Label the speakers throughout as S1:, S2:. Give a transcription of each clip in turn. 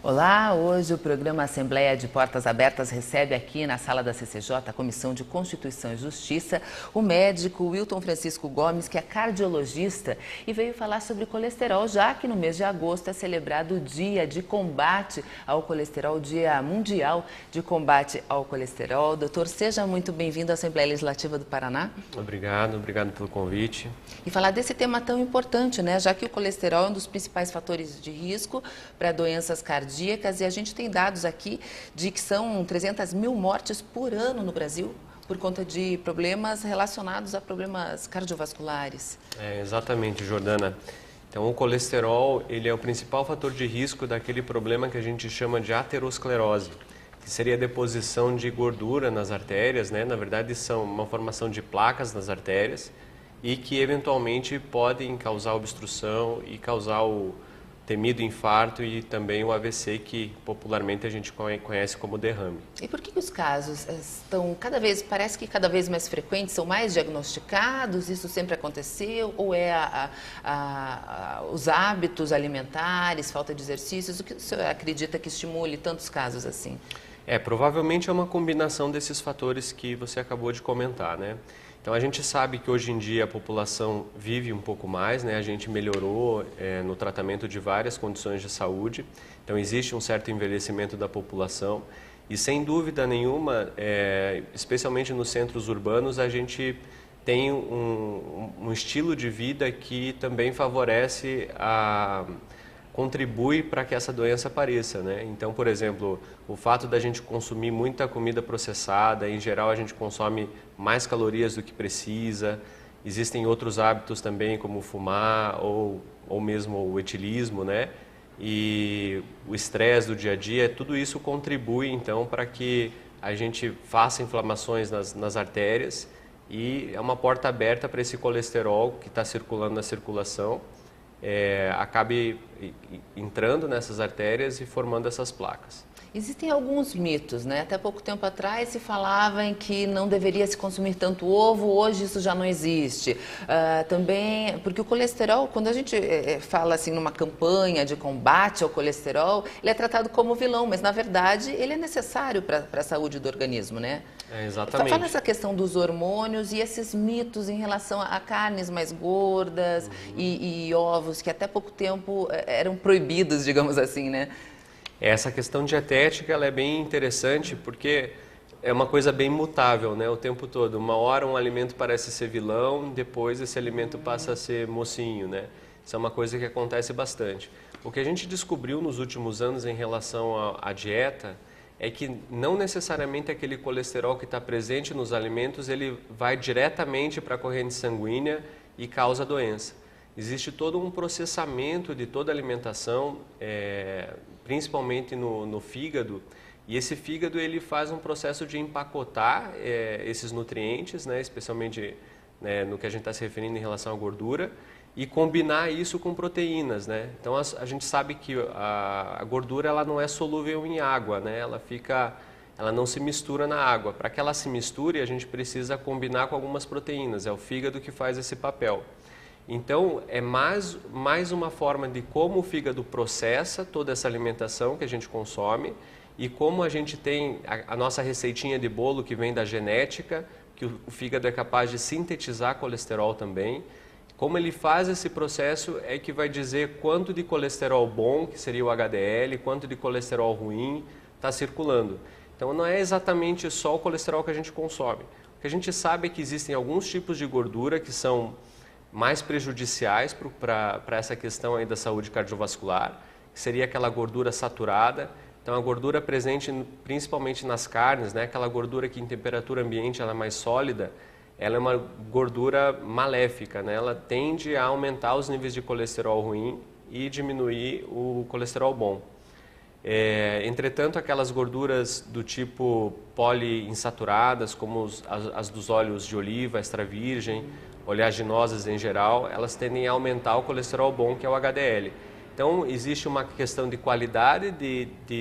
S1: Olá, hoje o programa Assembleia de Portas Abertas recebe aqui na sala da CCJ, a Comissão de Constituição e Justiça, o médico Wilton Francisco Gomes, que é cardiologista e veio falar sobre colesterol, já que no mês de agosto é celebrado o Dia de Combate ao Colesterol, Dia Mundial de Combate ao Colesterol. Doutor, seja muito bem-vindo à Assembleia Legislativa do Paraná.
S2: Obrigado pelo convite.
S1: E falar desse tema tão importante, né? Já que o colesterol é um dos principais fatores de risco para doenças cardíacas, e a gente tem dados aqui de que são 300 mil mortes por ano no Brasil por conta de problemas relacionados a problemas cardiovasculares.
S2: Exatamente, Jordana. Então, o colesterol, ele é o principal fator de risco daquele problema que a gente chama de aterosclerose, que seria a deposição de gordura nas artérias, né? Na verdade, são uma formação de placas nas artérias e que eventualmente podem causar obstrução e causar o temido infarto e também o AVC, que popularmente a gente conhece como derrame.
S1: E por que os casos estão parece que cada vez mais frequentes, são mais diagnosticados? Isso sempre aconteceu? Ou é os hábitos alimentares, falta de exercícios? O que o senhor acredita que estimule tantos casos assim?
S2: Provavelmente é uma combinação desses fatores que você acabou de comentar, né? Então, a gente sabe que hoje em dia a população vive um pouco mais, né? A gente melhorou no tratamento de várias condições de saúde. Então, existe um certo envelhecimento da população e, sem dúvida nenhuma, especialmente nos centros urbanos, a gente tem um estilo de vida que também favorece contribui para que essa doença apareça, né? Então, por exemplo, o fato da gente consumir muita comida processada, em geral a gente consome mais calorias do que precisa. Existem outros hábitos também, como fumar ou mesmo o etilismo, né? E o estresse do dia a dia, tudo isso contribui então para que a gente faça inflamações nas artérias e é uma porta aberta para esse colesterol que está circulando na circulação. Acabe entrando nessas artérias e formando essas placas.
S1: Existem alguns mitos, né? Até pouco tempo atrás se falava em que não deveria se consumir tanto ovo, hoje isso já não existe. Também, porque o colesterol, quando a gente fala assim numa campanha de combate ao colesterol, ele é tratado como vilão, mas na verdade ele é necessário para a saúde do organismo, né?
S2: Exatamente.
S1: Fala essa questão dos hormônios e esses mitos em relação a carnes mais gordas e ovos que até pouco tempo eram proibidos, digamos assim, né?
S2: Essa questão dietética ela é bem interessante porque é uma coisa bem mutável, né? O tempo todo. Uma hora um alimento parece ser vilão, depois esse alimento passa a ser mocinho, né? Isso é uma coisa que acontece bastante. O que a gente descobriu nos últimos anos em relação à dieta é que não necessariamente aquele colesterol que está presente nos alimentos ele vai diretamente para a corrente sanguínea e causa doença. Existe todo um processamento de toda a alimentação, principalmente no fígado, e esse fígado ele faz um processo de empacotar esses nutrientes, né, especialmente no que a gente está se referindo em relação à gordura, e combinar isso com proteínas, né? Então a gente sabe que a gordura ela não é solúvel em água, né? Ela não se mistura na água. Para que ela se misture, a gente precisa combinar com algumas proteínas. É o fígado que faz esse papel. Então é mais uma forma de como o fígado processa toda essa alimentação que a gente consome e como a gente tem a nossa receitinha de bolo que vem da genética, que o fígado é capaz de sintetizar colesterol também. Como ele faz esse processo é que vai dizer quanto de colesterol bom, que seria o HDL, quanto de colesterol ruim está circulando. Então não é exatamente só o colesterol que a gente consome. O que a gente sabe é que existem alguns tipos de gordura que são mais prejudiciais para essa questão aí da saúde cardiovascular, que seria aquela gordura saturada. Então a gordura presente principalmente nas carnes, né, aquela gordura que em temperatura ambiente ela é mais sólida, ela é uma gordura maléfica, né? Ela tende a aumentar os níveis de colesterol ruim e diminuir o colesterol bom. Entretanto, aquelas gorduras do tipo poliinsaturadas, como as dos óleos de oliva, extra virgem, oleaginosas em geral, elas tendem a aumentar o colesterol bom, que é o HDL. Então, existe uma questão de qualidade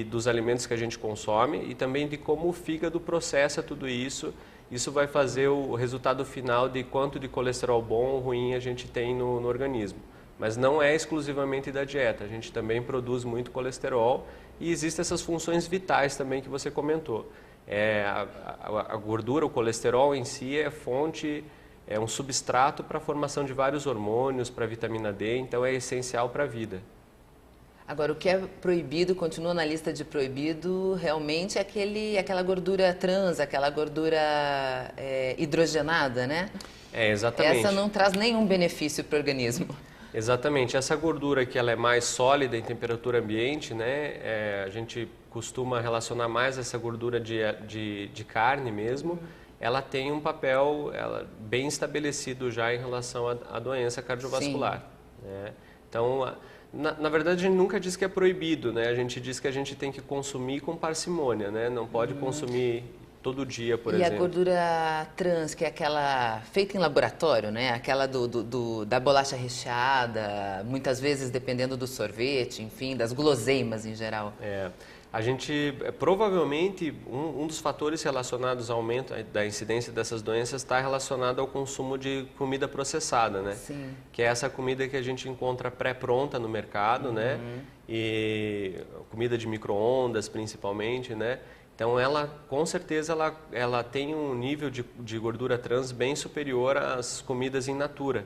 S2: dos alimentos que a gente consome e também de como o fígado processa tudo isso. Isso vai fazer o resultado final de quanto de colesterol bom ou ruim a gente tem no organismo. mas não é exclusivamente da dieta. A gente também produz muito colesterol e existem essas funções vitais também que você comentou. A gordura, o colesterol em si é fonte, é um substrato para a formação de vários hormônios, para a vitamina D, então é essencial para a vida.
S1: Agora, o que é proibido, continua na lista de proibido, realmente é aquela gordura trans, aquela gordura hidrogenada, né?
S2: Exatamente.
S1: Essa não traz nenhum benefício para o organismo.
S2: Exatamente. Essa gordura que ela é mais sólida em temperatura ambiente, né? A gente costuma relacionar mais essa gordura de carne mesmo. Ela tem um papel bem estabelecido já em relação à doença cardiovascular. Né? Então, na verdade, a gente nunca diz que é proibido, né? A gente diz que a gente tem que consumir com parcimônia, né? Não pode consumir todo dia, por exemplo.
S1: E a gordura trans, que é aquela feita em laboratório, né? Aquela da bolacha recheada, muitas vezes dependendo do sorvete, enfim, das guloseimas em geral.
S2: A gente, provavelmente, um dos fatores relacionados ao aumento da incidência dessas doenças está relacionado ao consumo de comida processada, né?
S1: Sim.
S2: Que é essa comida que a gente encontra pré-pronta no mercado, né? E comida de micro-ondas, principalmente, né? Então, com certeza, ela tem um nível de gordura trans bem superior às comidas in natura.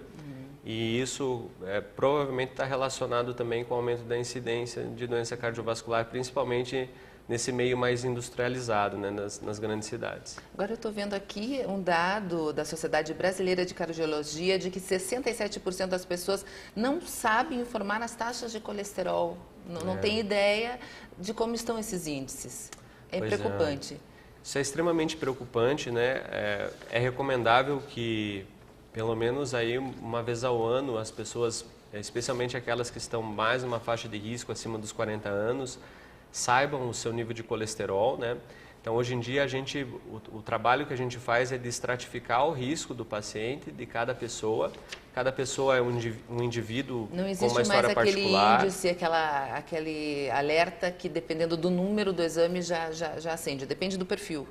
S2: E isso provavelmente está relacionado também com o aumento da incidência de doença cardiovascular, principalmente nesse meio mais industrializado, né, nas grandes cidades.
S1: Agora eu estou vendo aqui um dado da Sociedade Brasileira de Cardiologia de que 67% das pessoas não sabem informar as taxas de colesterol, não tem ideia de como estão esses índices. É preocupante.
S2: Isso é extremamente preocupante, né? É recomendável que pelo menos aí uma vez ao ano as pessoas, especialmente aquelas que estão mais numa faixa de risco acima dos 40 anos, saibam o seu nível de colesterol, né? Então hoje em dia o trabalho que a gente faz é de estratificar o risco do paciente, de cada pessoa. Cada pessoa é um indivíduo com uma história particular.
S1: Não existe mais aquele índice, aquele alerta que dependendo do número do exame já acende, depende do perfil.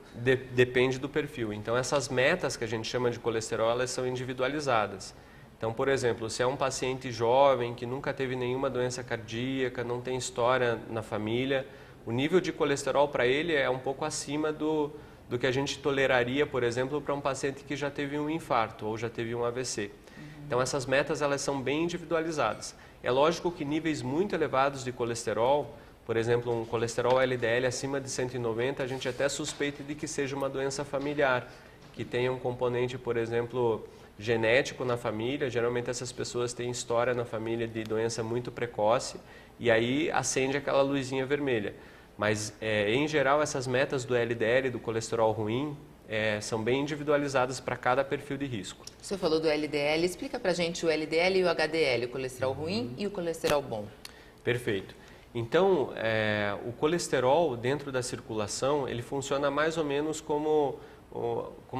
S2: Depende do perfil. Então essas metas que a gente chama de colesterol, elas são individualizadas. Então, por exemplo, se é um paciente jovem que nunca teve nenhuma doença cardíaca, não tem história na família, o nível de colesterol para ele é um pouco acima do que a gente toleraria, por exemplo, para um paciente que já teve um infarto ou já teve um AVC. Então, essas metas elas são bem individualizadas. É lógico que níveis muito elevados de colesterol, por exemplo, um colesterol LDL acima de 190, a gente até suspeita de que seja uma doença familiar, que tenha um componente, por exemplo, genético na família. Geralmente essas pessoas têm história na família de doença muito precoce e aí acende aquela luzinha vermelha. Mas, em geral, essas metas do LDL, do colesterol ruim, são bem individualizadas para cada perfil de risco.
S1: Você falou do LDL, explica para a gente o LDL e o HDL, o colesterol ruim e o colesterol bom.
S2: Perfeito. Então, o colesterol dentro da circulação, ele funciona mais ou menos como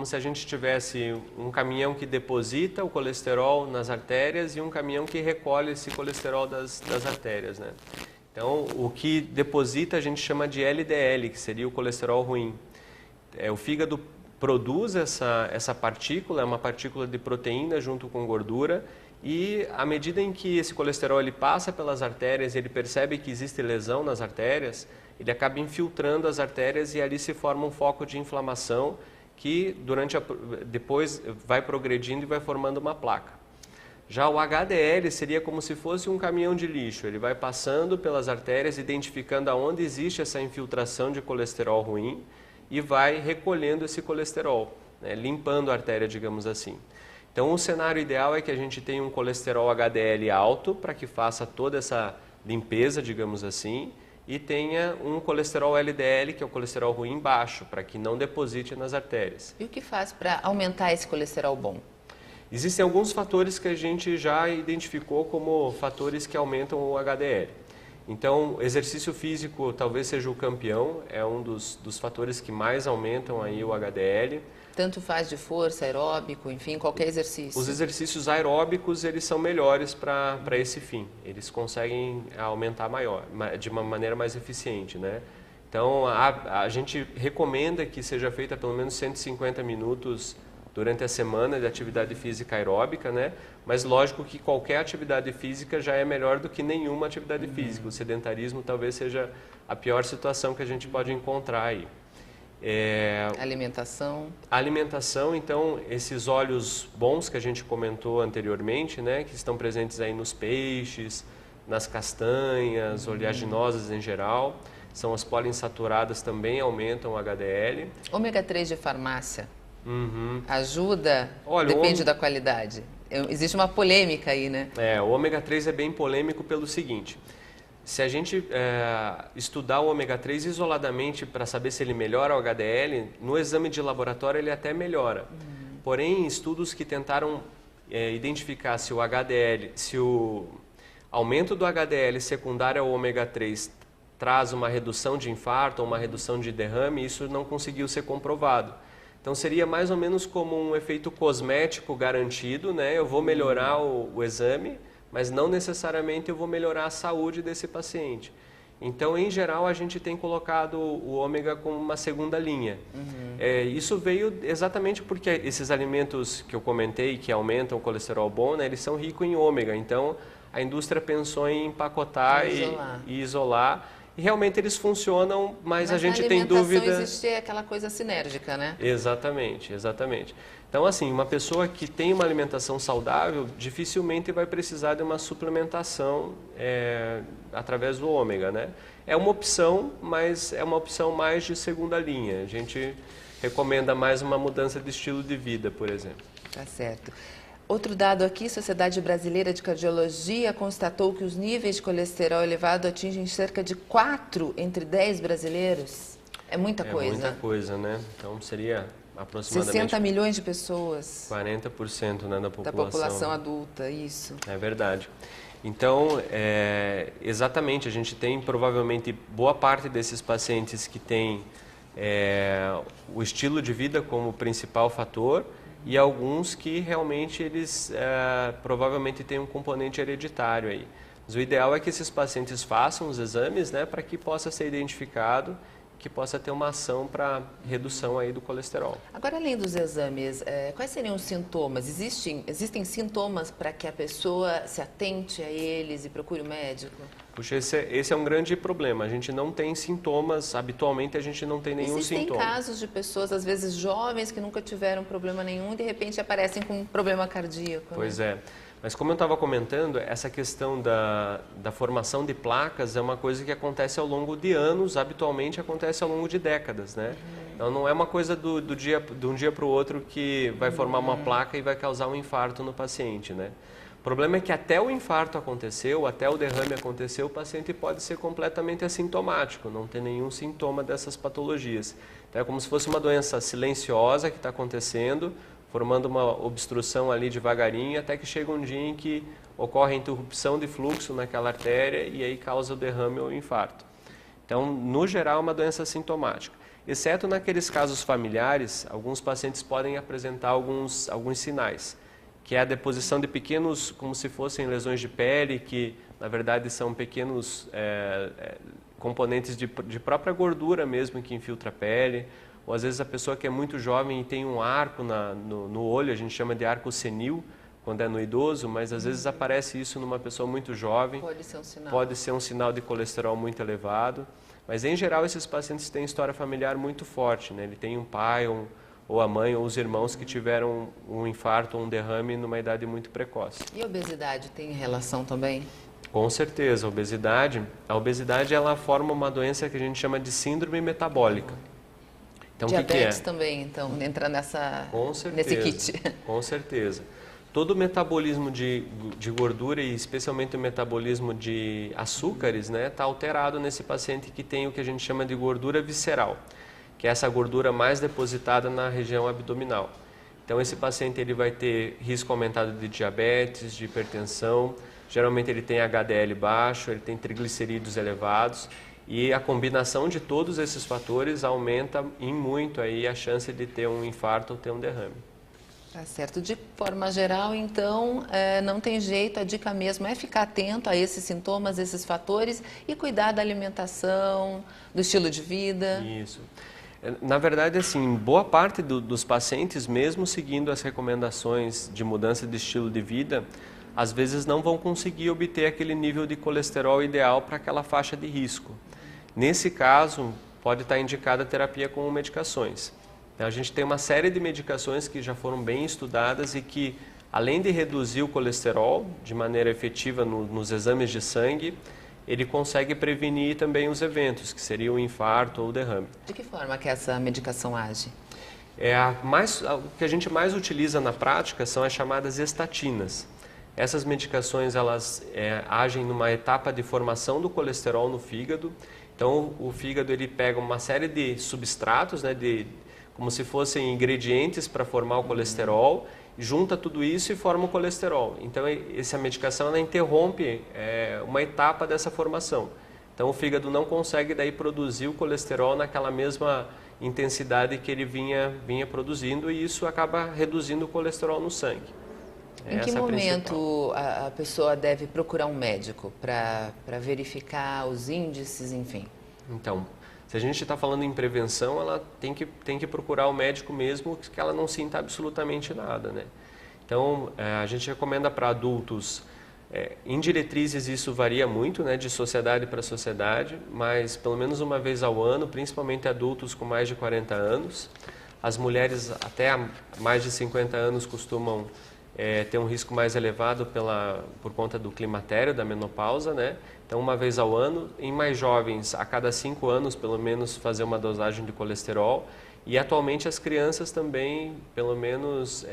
S2: se a gente tivesse um caminhão que deposita o colesterol nas artérias e um caminhão que recolhe esse colesterol das artérias, né? Então, o que deposita a gente chama de LDL, que seria o colesterol ruim. O fígado produz essa partícula, é uma partícula de proteína junto com gordura, e à medida em que esse colesterol ele passa pelas artérias, ele percebe que existe lesão nas artérias, ele acaba infiltrando as artérias e ali se forma um foco de inflamação que depois vai progredindo e vai formando uma placa. Já o HDL seria como se fosse um caminhão de lixo, ele vai passando pelas artérias, identificando aonde existe essa infiltração de colesterol ruim e vai recolhendo esse colesterol, né, limpando a artéria, digamos assim. Então o cenário ideal é que a gente tenha um colesterol HDL alto para que faça toda essa limpeza, digamos assim, e tenha um colesterol LDL, que é o colesterol ruim, baixo, para que não deposite nas artérias.
S1: E o que faz para aumentar esse colesterol bom?
S2: Existem alguns fatores que a gente já identificou como fatores que aumentam o HDL. Então, exercício físico talvez seja o campeão, é um dos fatores que mais aumentam aí o HDL.
S1: Tanto faz de força, aeróbico, enfim, qualquer exercício.
S2: Os exercícios aeróbicos, eles são melhores para esse fim. Eles conseguem aumentar de uma maneira mais eficiente, né? Então, a gente recomenda que seja feita pelo menos 150 minutos durante a semana de atividade física aeróbica, né? Mas lógico que qualquer atividade física já é melhor do que nenhuma atividade física. O sedentarismo talvez seja a pior situação que a gente pode encontrar aí.
S1: Alimentação.
S2: A alimentação, então, esses óleos bons que a gente comentou anteriormente, né? Que estão presentes aí nos peixes, nas castanhas, oleaginosas em geral. São as poliinsaturadas, também aumentam o HDL.
S1: Ômega 3 de farmácia.
S2: Uhum.
S1: Ajuda?
S2: Olha,
S1: depende da qualidade. Existe uma polêmica aí, né?
S2: O ômega 3 é bem polêmico pelo seguinte: se a gente estudar o ômega 3 isoladamente para saber se ele melhora o HDL, no exame de laboratório ele até melhora. Porém, estudos que tentaram identificar se o HDL, se o aumento do HDL secundário ao ômega 3 traz uma redução de infarto ou uma redução de derrame, isso não conseguiu ser comprovado. Então seria mais ou menos como um efeito cosmético garantido, né? Eu vou melhorar o exame, mas não necessariamente eu vou melhorar a saúde desse paciente. Então, em geral, a gente tem colocado o ômega como uma segunda linha. Isso veio exatamente porque esses alimentos que eu comentei, que aumentam o colesterol bom, né, eles são ricos em ômega. Então, a indústria pensou em empacotar e isolar. E realmente eles funcionam, mas a gente tem dúvida...
S1: na alimentação existe aquela coisa sinérgica, né?
S2: Exatamente, exatamente. Então, assim, uma pessoa que tem uma alimentação saudável dificilmente vai precisar de uma suplementação através do ômega, né? É uma opção, mas é uma opção mais de segunda linha. A gente recomenda mais uma mudança de estilo de vida, por exemplo.
S1: Tá certo. Outro dado aqui, Sociedade Brasileira de Cardiologia constatou que os níveis de colesterol elevado atingem cerca de 4 entre 10 brasileiros. É muita coisa.
S2: É muita coisa, né? Então seria aproximadamente
S1: 60 milhões de pessoas.
S2: 40%, né, da população.
S1: Da população adulta, isso.
S2: É verdade. Então, exatamente, a gente tem provavelmente boa parte desses pacientes que tem o estilo de vida como principal fator, e alguns que realmente eles provavelmente têm um componente hereditário aí. Mas o ideal é que esses pacientes façam os exames, né, para que possa ser identificado, que possa ter uma ação para redução aí do colesterol.
S1: Agora, além dos exames, quais seriam os sintomas? Existem sintomas para que a pessoa se atente a eles e procure o médico?
S2: Puxa, esse é um grande problema. A gente não tem sintomas, habitualmente a gente não tem nenhum sintoma.
S1: Existem casos de pessoas, às vezes jovens, que nunca tiveram problema nenhum e de repente aparecem com um problema cardíaco.
S2: Pois é. Mas como eu estava comentando, essa questão da formação de placas é uma coisa que acontece ao longo de anos, habitualmente acontece ao longo de décadas, né? Então não é uma coisa de um dia para o outro que vai formar uma placa e vai causar um infarto no paciente, né? O problema é que até o infarto aconteceu, até o derrame aconteceu, o paciente pode ser completamente assintomático, não ter nenhum sintoma dessas patologias. Então é como se fosse uma doença silenciosa que está acontecendo, formando uma obstrução ali devagarinho, até que chega um dia em que ocorre a interrupção de fluxo naquela artéria e aí causa o derrame ou o infarto. Então, no geral, é uma doença assintomática. Exceto naqueles casos familiares, alguns pacientes podem apresentar alguns sinais, que é a deposição de pequenos, como se fossem lesões de pele, que na verdade são pequenos componentes de própria gordura mesmo que infiltra a pele. Ou às vezes a pessoa que é muito jovem e tem um arco no olho, a gente chama de arco senil, quando é no idoso, mas às vezes aparece isso numa pessoa muito jovem.
S1: Pode ser um sinal.
S2: Pode ser um sinal de colesterol muito elevado. Mas em geral esses pacientes têm história familiar muito forte, né? Ele tem um pai ou a mãe ou os irmãos que tiveram um infarto ou um derrame numa idade muito precoce.
S1: E a obesidade tem relação também?
S2: Com certeza, a obesidade ela forma uma doença que a gente chama de síndrome metabólica. Então,
S1: diabetes
S2: o que
S1: também, então, entra nesse kit.
S2: Com certeza. Todo o metabolismo de gordura e especialmente o metabolismo de açúcares, né, está alterado nesse paciente que tem o que a gente chama de gordura visceral, que é essa gordura mais depositada na região abdominal. Então esse paciente ele vai ter risco aumentado de diabetes, de hipertensão, geralmente ele tem HDL baixo, ele tem triglicerídeos elevados. E a combinação de todos esses fatores aumenta em muito aí a chance de ter um infarto ou ter um derrame.
S1: Tá certo. De forma geral, então, não tem jeito, a dica mesmo é ficar atento a esses sintomas, esses fatores e cuidar da alimentação, do estilo de vida.
S2: Isso. Na verdade, assim, boa parte dos pacientes, mesmo seguindo as recomendações de mudança de estilo de vida, às vezes não vão conseguir obter aquele nível de colesterol ideal para aquela faixa de risco. Nesse caso, pode estar indicada a terapia com medicações. Então, a gente tem uma série de medicações que já foram bem estudadas e que, além de reduzir o colesterol de maneira efetiva nos exames de sangue, ele consegue prevenir também os eventos, que seria o infarto ou o derrame.
S1: De que forma que essa medicação age?
S2: O que a gente mais utiliza na prática são as chamadas estatinas. Essas medicações elas agem numa etapa de formação do colesterol no fígado. Então, o fígado ele pega uma série de substratos, né, como se fossem ingredientes para formar o colesterol, junta tudo isso e forma o colesterol. Então, essa medicação ela interrompe uma etapa dessa formação. Então, o fígado não consegue daí produzir o colesterol naquela mesma intensidade que ele vinha produzindo e isso acaba reduzindo o colesterol no sangue.
S1: Em que momento a pessoa deve procurar um médico para verificar os índices, enfim?
S2: Então, se a gente está falando em prevenção, ela tem que procurar o médico mesmo que ela não sinta absolutamente nada, né? Então, a gente recomenda para adultos, em diretrizes isso varia muito, né, de sociedade para sociedade, mas pelo menos uma vez ao ano, principalmente adultos com mais de 40 anos. As mulheres até mais de 50 anos costumam ter um risco mais elevado por conta do climatério, da menopausa, né? Então, uma vez ao ano, em mais jovens, a cada 5 anos, pelo menos, fazer uma dosagem de colesterol. E, atualmente, as crianças também, pelo menos,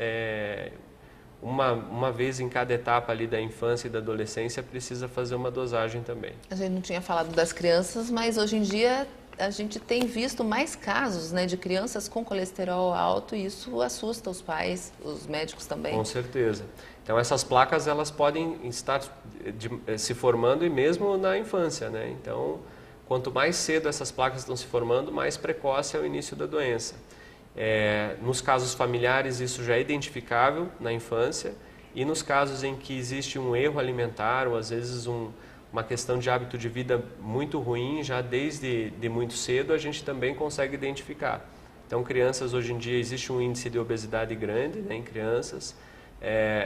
S2: uma vez em cada etapa ali da infância e da adolescência, precisa fazer uma dosagem também.
S1: A gente não tinha falado das crianças, mas hoje em dia a gente tem visto mais casos, né, de crianças com colesterol alto e isso assusta os pais, os médicos também.
S2: Com certeza. Então, essas placas elas podem estar se formando e mesmo na infância, né? Então, quanto mais cedo essas placas estão se formando, mais precoce é o início da doença. Nos casos familiares, isso já é identificável na infância e nos casos em que existe um erro alimentar ou às vezes uma questão de hábito de vida muito ruim, já desde muito cedo a gente também consegue identificar. Então, crianças, hoje em dia, existe um índice de obesidade grande, né, em crianças.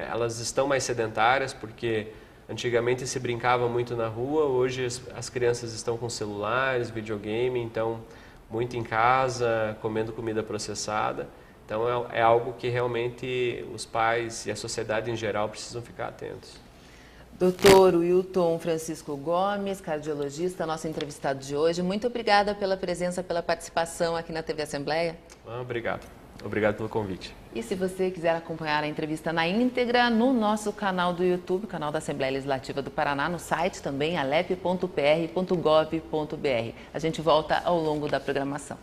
S2: Elas estão mais sedentárias porque antigamente se brincava muito na rua, hoje as crianças estão com celulares, videogame, então muito em casa, comendo comida processada. Então é algo que realmente os pais e a sociedade em geral precisam ficar atentos.
S1: Doutor Wilton Francisco Gomes, cardiologista, nosso entrevistado de hoje. Muito obrigada pela presença, pela participação aqui na TV Assembleia.
S2: Obrigado. Obrigado pelo convite.
S1: E se você quiser acompanhar a entrevista na íntegra, no nosso canal do YouTube, canal da Assembleia Legislativa do Paraná, no site também, alep.pr.gov.br. A gente volta ao longo da programação.